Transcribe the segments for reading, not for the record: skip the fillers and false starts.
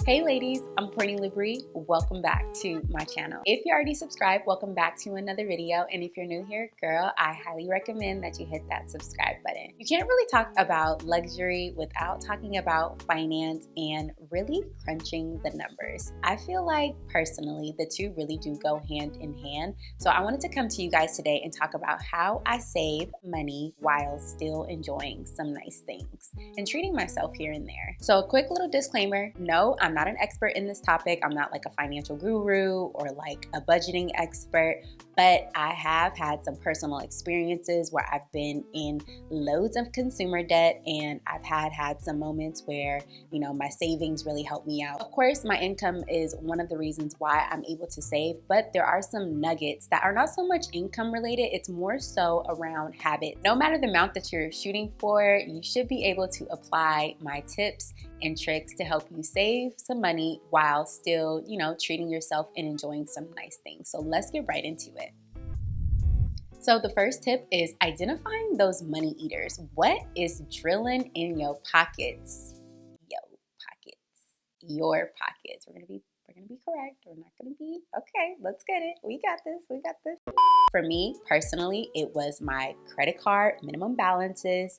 Hey ladies, I'm Courtney Labree. Welcome back to my channel. If you're already subscribed, welcome back to another video. And if you're new here, girl, I highly recommend that you hit that subscribe button. You can't really talk about luxury without talking about finance and really crunching the numbers. I feel like personally, the two really do go hand in hand. So I wanted to come to you guys today and talk about how I save money while still enjoying some nice things and treating myself here and there. So a quick little disclaimer, no, I'm not an expert in this topic. I'm not like a financial guru or like a budgeting expert, but I have had some personal experiences where I've been in loads of consumer debt, and I've had some moments where, you know, my savings really helped me out. Of course, my income is one of the reasons why I'm able to save, but there are some nuggets that are not so much income related. It's more so around habit. No matter the amount that you're shooting for, you should be able to apply my tips and tricks to help you save some money while still, you know, treating yourself and enjoying some nice things. So let's get right into it. So the first tip is identifying those money eaters. What is drilling in your pockets? Your pockets. We're gonna be correct. We're not gonna be, okay, let's get it. We got this. For me personally, it was my credit card, minimum balances,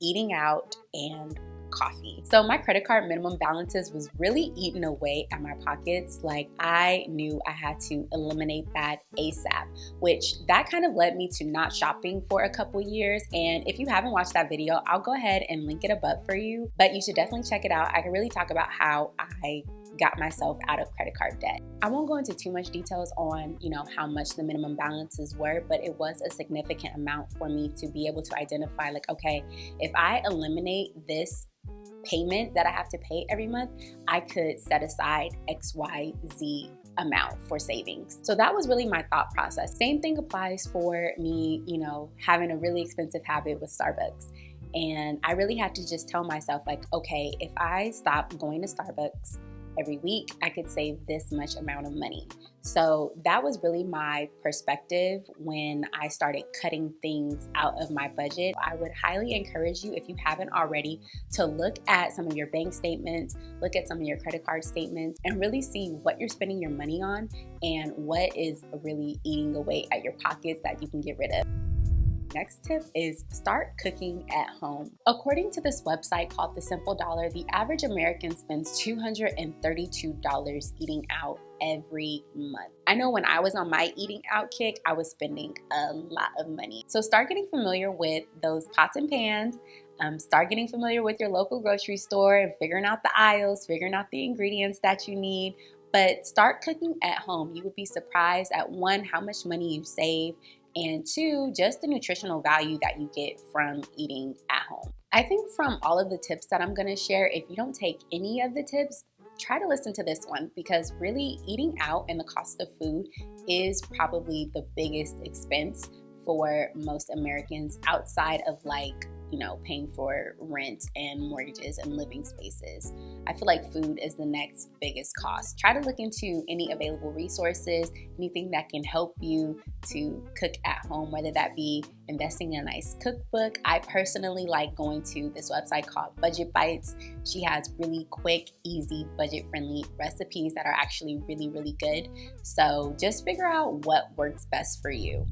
eating out, and coffee. So my credit card minimum balances was really eating away at my pockets. Like, I knew I had to eliminate that ASAP, which that kind of led me to not shopping for a couple years. And if you haven't watched that video, I'll go ahead and link it above for you, but you should definitely check it out. I can really talk about how I got myself out of credit card debt. I won't go into too much details on, you know, how much the minimum balances were, but it was a significant amount for me to be able to identify, like, okay, if I eliminate this payment that I have to pay every month, I could set aside XYZ amount for savings. So that was really my thought process. Same thing applies for me, you know, having a really expensive habit with Starbucks. And I really had to just tell myself, like, okay, if I stop going to Starbucks every week, I could save this much amount of money. So that was really my perspective when I started cutting things out of my budget. I would highly encourage you, if you haven't already, to look at some of your bank statements, look at some of your credit card statements, and really see what you're spending your money on and what is really eating away at your pockets that you can get rid of. Next tip is start cooking at home. According to this website called The Simple Dollar, the average American spends $232 eating out every month. I know when I was on my eating out kick, I was spending a lot of money. So start getting familiar with those pots and pans. Start getting familiar with your local grocery store and figuring out the aisles, figuring out the ingredients that you need. But start cooking at home. You would be surprised at, one, how much money you save, and two, just the nutritional value that you get from eating at home. I think from all of the tips that I'm gonna share, if you don't take any of the tips, try to listen to this one, because really eating out and the cost of food is probably the biggest expense for most Americans, outside of, like, you know, paying for rent and mortgages and living spaces. I feel like food is the next biggest cost. Try to look into any available resources, anything that can help you to cook at home, whether that be investing in a nice cookbook. I personally like going to this website called Budget Bites. She has really quick, easy, budget-friendly recipes that are actually really, really good. So just figure out what works best for you.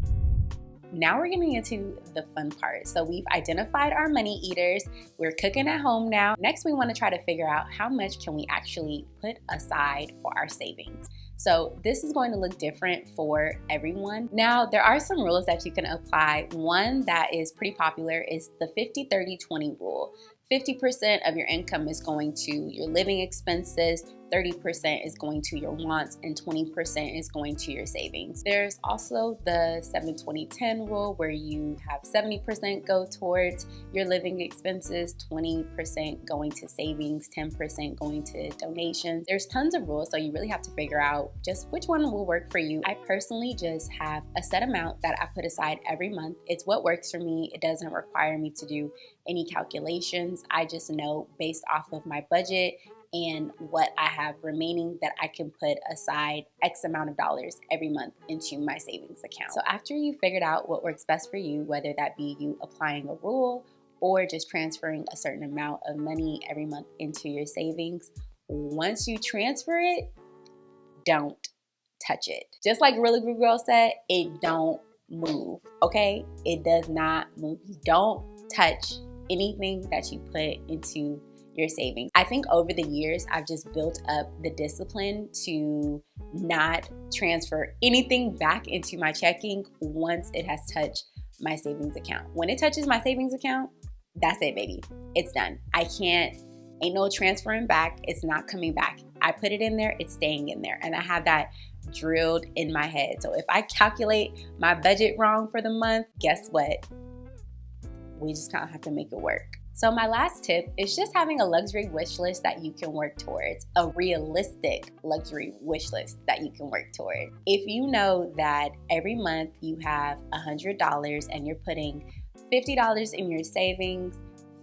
Now we're getting into the fun part. So we've identified our money eaters. We're cooking at home now. Next, we want to try to figure out how much can we actually put aside for our savings. So this is going to look different for everyone. Now, there are some rules that you can apply. One that is pretty popular is the 50-30-20 rule. 50% of your income is going to your living expenses, 30% is going to your wants, and 20% is going to your savings. There's also the 70-20-10 rule, where you have 70% go towards your living expenses, 20% going to savings, 10% going to donations. There's tons of rules, so you really have to figure out just which one will work for you. I personally just have a set amount that I put aside every month. It's what works for me. It doesn't require me to do any calculations. I just know, based off of my budget and what I have remaining, that I can put aside X amount of dollars every month into my savings account. So after you figured out what works best for you, whether that be you applying a rule or just transferring a certain amount of money every month into your savings, once you transfer it, don't touch it. Just like Really Good Girl said, it don't move, okay? It does not move. Don't touch anything that you put into your savings. I think over the years, I've just built up the discipline to not transfer anything back into my checking once it has touched my savings account. When it touches my savings account, that's it, baby. It's done. Ain't no transferring back. It's not coming back. I put it in there, it's staying in there. And I have that drilled in my head. So if I calculate my budget wrong for the month, guess what? We just kind of have to make it work. So my last tip is just having a luxury wish list that you can work towards, a realistic luxury wish list that you can work toward. If you know that every month you have $100 and you're putting $50 in your savings,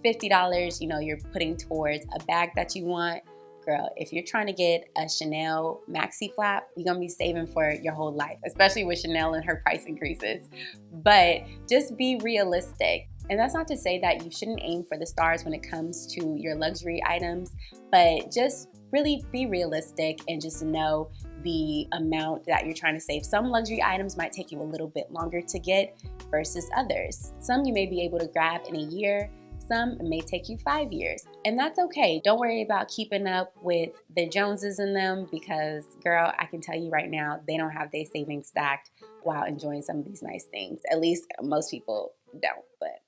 $50, you're putting towards a bag that you want, girl, if you're trying to get a Chanel maxi flap, you're gonna be saving for your whole life, especially with Chanel and her price increases. But just be realistic. And that's not to say that you shouldn't aim for the stars when it comes to your luxury items, but just really be realistic and just know the amount that you're trying to save. Some luxury items might take you a little bit longer to get versus others. Some you may be able to grab in a year. Some may take you 5 years, and that's okay. Don't worry about keeping up with the Joneses in them because, girl, I can tell you right now, they don't have their savings stacked while enjoying some of these nice things. At least most people don't, but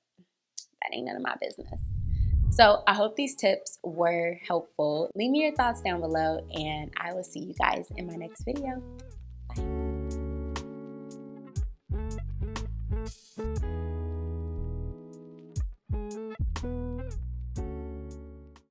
that ain't none of my business. So I hope these tips were helpful. Leave me your thoughts down below, and I will see you guys in my next video. Bye.